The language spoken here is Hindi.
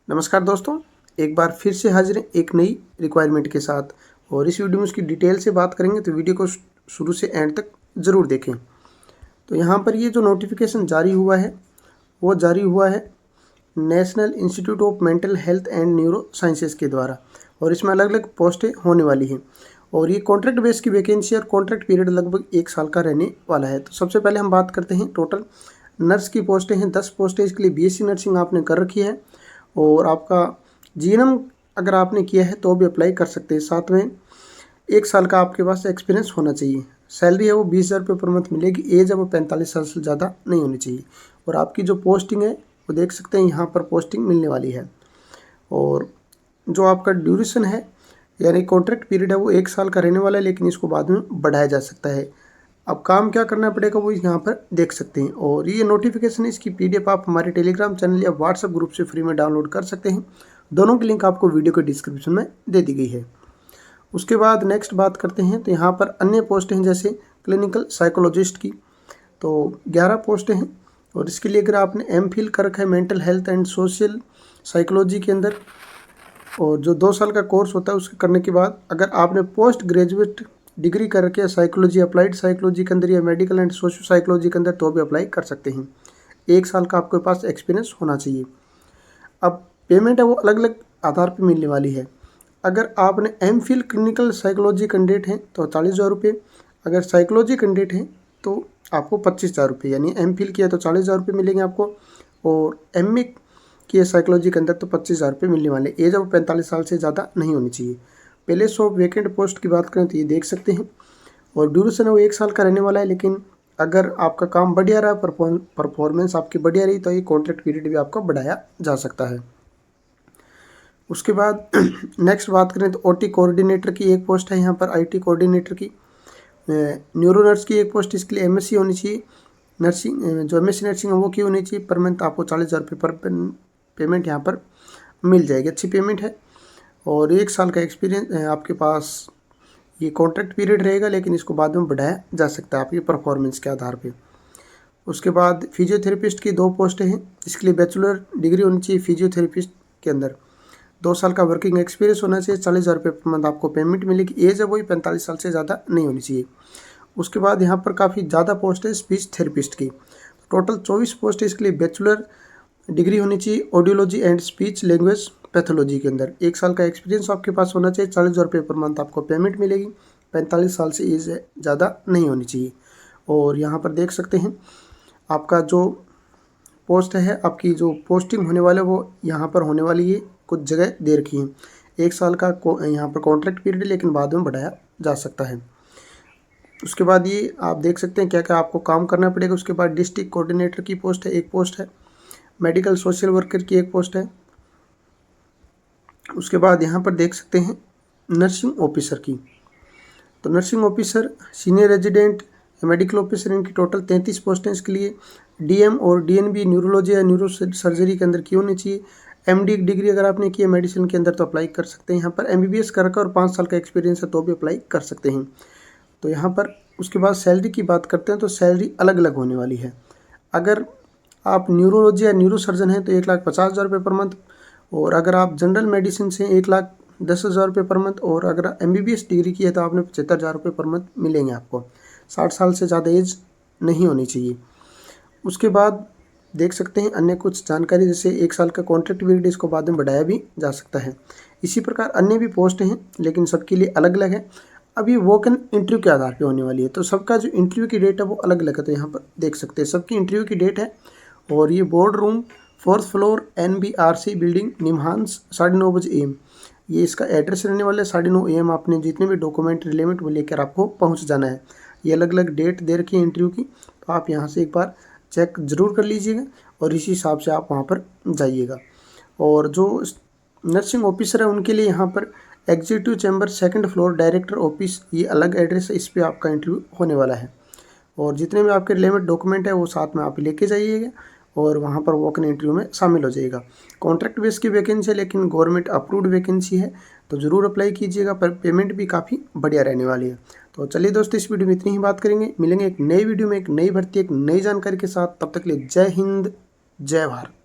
नमस्कार दोस्तों, एक बार फिर से हाजिर हैं एक नई रिक्वायरमेंट के साथ। और इस वीडियो में उसकी डिटेल से बात करेंगे, तो वीडियो को शुरू से एंड तक ज़रूर देखें। तो यहाँ पर ये जो नोटिफिकेशन जारी हुआ है वो जारी हुआ है national institute of mental health and neuro sciences के द्वारा, और इसमें अलग अलग पोस्टें होने वाली हैं। और ये कॉन्ट्रैक्ट बेस की वैकेंसी और कॉन्ट्रैक्ट पीरियड लगभग 1 साल का रहने वाला है। तो सबसे पहले हम बात करते हैं टोटल नर्स की पोस्टें हैं। 10 पोस्टें इसके लिए बीएससी नर्सिंग आपने कर रखी है और आपका जीएनएम अगर आपने किया है तो भी अप्लाई कर सकते हैं। साथ में 1 साल का आपके पास एक्सपीरियंस होना चाहिए। सैलरी है वो 20,000 रुपये पर मंथ मिलेगी। एज है वो 45 साल से ज़्यादा नहीं होनी चाहिए। और आपकी जो पोस्टिंग है वो देख सकते हैं यहाँ पर पोस्टिंग मिलने वाली है। और जो आपका ड्यूरेशन है यानी कॉन्ट्रैक्ट पीरियड है वो 1 साल का रहने वाला है, लेकिन इसको बाद में बढ़ाया जा सकता है। अब काम क्या करना पड़ेगा वो यहाँ पर देख सकते हैं। और ये नोटिफिकेशन है, इसकी पीडीएफ आप हमारे टेलीग्राम चैनल या व्हाट्सएप ग्रुप से फ्री में डाउनलोड कर सकते हैं। दोनों की लिंक आपको वीडियो के डिस्क्रिप्शन में दे दी गई है। उसके बाद नेक्स्ट बात करते हैं, तो यहाँ पर अन्य पोस्ट हैं जैसे क्लिनिकल साइकोलॉजिस्ट की, तो 11 पोस्ट हैं। और इसके लिए अगर आपने एमफिल कर रखा है mental health and social psychology के अंदर, और जो 2 साल का कोर्स होता है उसके करने के बाद अगर आपने पोस्ट ग्रेजुएट डिग्री कर रखी है साइकोलॉजी, अप्लाइड साइकोलॉजी के अंदर या मेडिकल एंड सोशल साइकोलॉजी के अंदर, तो भी अप्लाई कर सकते हैं। 1 साल का आपके पास एक्सपीरियंस होना चाहिए। अब पेमेंट है वो अलग अलग आधार पर मिलने वाली है। अगर आपने एमफिल क्लिनिकल साइकोलॉजी कैंडिडेट हैं तो 40,000 रुपये, अगर साइकोलॉजी कैंडिडेट हैं तो आपको 25,000 रुपये, यानी एमफिल किया तो 40,000 रुपये मिलेंगे आपको, और एमए किया साइकोलॉजी के अंदर तो 25,000 रुपये मिलने वाले। एज अब 45 साल से ज़्यादा नहीं होनी चाहिए। पहले 100 वैकेंट पोस्ट की बात करें तो ये देख सकते हैं। और ड्यूरेशन है वो 1 साल का रहने वाला है, लेकिन अगर आपका काम बढ़िया रहा, परफॉर्मेंस आपकी बढ़िया रही, तो ये कॉन्ट्रैक्ट पीरियड भी आपका बढ़ाया जा सकता है। उसके बाद नेक्स्ट बात करें तो ओटी कोऑर्डिनेटर की एक पोस्ट है यहाँ पर, आईटी कोऑर्डिनेटर की, न्यूरो नर्स की एक पोस्ट। इसके लिए एमएससी होनी चाहिए, नर्सिंग जो एमएससी नर्सिंग है वो की होनी चाहिए। पर मंथ आपको 40,000 रुपये पर पेमेंट यहाँ पर मिल जाएगी, अच्छी पेमेंट है। और 1 साल का एक्सपीरियंस आपके पास, ये कॉन्ट्रैक्ट पीरियड रहेगा, लेकिन इसको बाद में बढ़ाया जा सकता है आपकी परफॉर्मेंस के आधार पे। उसके बाद फिजियोथेरेपिस्ट की 2 पोस्टें हैं। इसके लिए बैचलर डिग्री होनी चाहिए फिजियोथेरेपिस्ट के अंदर, 2 साल का वर्किंग एक्सपीरियंस होना चाहिए। 40,000 रुपये पर मंथ आपको पेमेंट मिलेगी। एज है वही 45 साल से ज़्यादा नहीं होनी चाहिए। उसके बाद यहाँ पर काफ़ी ज़्यादा पोस्ट है स्पीच थेरेपिस्ट की, टोटल 24 पोस्ट है। इसके लिए बैचलर डिग्री होनी चाहिए audiology and speech language pathology के अंदर। 1 साल का एक्सपीरियंस आपके पास होना चाहिए। 40,000 रुपये पर मंथ आपको पेमेंट मिलेगी। 45 साल से एज ज़्यादा नहीं होनी चाहिए। और यहाँ पर देख सकते हैं आपका जो पोस्ट है, आपकी जो पोस्टिंग होने वाले वो यहाँ पर होने वाली है, कुछ जगह दे रखी हैं। 1 साल का यहाँ पर कॉन्ट्रैक्ट पीरियड, लेकिन बाद में बढ़ाया जा सकता है। उसके बाद ये आप देख सकते हैं क्या क्या आपको काम करना पड़ेगा। उसके बाद डिस्ट्रिक्ट कोऑर्डिनेटर की पोस्ट है, एक पोस्ट है। मेडिकल सोशल वर्कर की एक पोस्ट है। उसके बाद यहाँ पर देख सकते हैं नर्सिंग ऑफिसर की, तो nursing officer, senior resident, medical officer, इनकी टोटल 33 पोस्टें। इसके लिए डीएम और डीएनबी न्यूरोलॉजी या न्यूरो सर्जरी के अंदर की होनी चाहिए। एमडी डिग्री अगर आपने की है मेडिसिन के अंदर तो अप्लाई कर सकते हैं। यहाँ पर एमबीबीएस कर रखा और 5 साल का एक्सपीरियंस है तो भी अप्लाई कर सकते हैं। तो यहाँ पर उसके बाद सैलरी की बात करते हैं तो सैलरी अलग अलग होने वाली है। अगर आप न्यूरोलॉजी या न्यूरो सर्जन हैं तो 1,50,000 रुपये पर मंथ, और अगर आप जनरल मेडिसिन से 1,10,000 रुपये पर मंथ, और अगर एमबीबीएस डिग्री की है तो आपने 75,000 रुपये पर मंथ मिलेंगे आपको। 60 साल से ज़्यादा एज नहीं होनी चाहिए। उसके बाद देख सकते हैं अन्य कुछ जानकारी, जैसे 1 साल का कॉन्ट्रैक्ट पीरियड, इसको बाद में बढ़ाया भी जा सकता है। इसी प्रकार अन्य भी पोस्ट हैं, लेकिन सबके लिए अलग अलग है। अभी वॉक इन इंटरव्यू के आधार पे होने वाली है, तो सबका जो इंटरव्यू की डेट है वो अलग अलग है। तो यहाँ पर देख सकते हैं सबकी इंटरव्यू की डेट है। और ये board room 4th floor NBRC building NIMHANS 9:30 बजे AM, ये इसका एड्रेस रहने वाला है। 9:30 AM आपने जितने भी डॉक्यूमेंट रिलेवेंट वो लेकर आपको पहुँच जाना है। ये अलग अलग डेट दे रखी है इंटरव्यू की, तो आप यहाँ से एक बार चेक ज़रूर कर लीजिएगा और इसी हिसाब से आप वहाँ पर जाइएगा। और जो नर्सिंग ऑफिसर है उनके लिए यहाँ पर executive chamber 2nd floor director office, ये अलग एड्रेस है, इस पर आपका इंटरव्यू होने वाला है। और जितने भी आपके रिलेवेंट डॉक्यूमेंट है वो साथ में आप लेके जाइएगा और वहाँ पर वॉक इन इंटरव्यू में शामिल हो जाइएगा। कॉन्ट्रैक्ट बेस की वैकेंसी है, लेकिन गवर्नमेंट अप्रूव्ड वैकेंसी है, तो ज़रूर अप्लाई कीजिएगा। पर पेमेंट भी काफ़ी बढ़िया रहने वाली है। तो चलिए दोस्तों, इस वीडियो में इतनी ही बात करेंगे। मिलेंगे एक नई वीडियो में एक नई भर्ती, एक नई जानकारी के साथ। तब तक के लिए जय हिंद, जय भारत।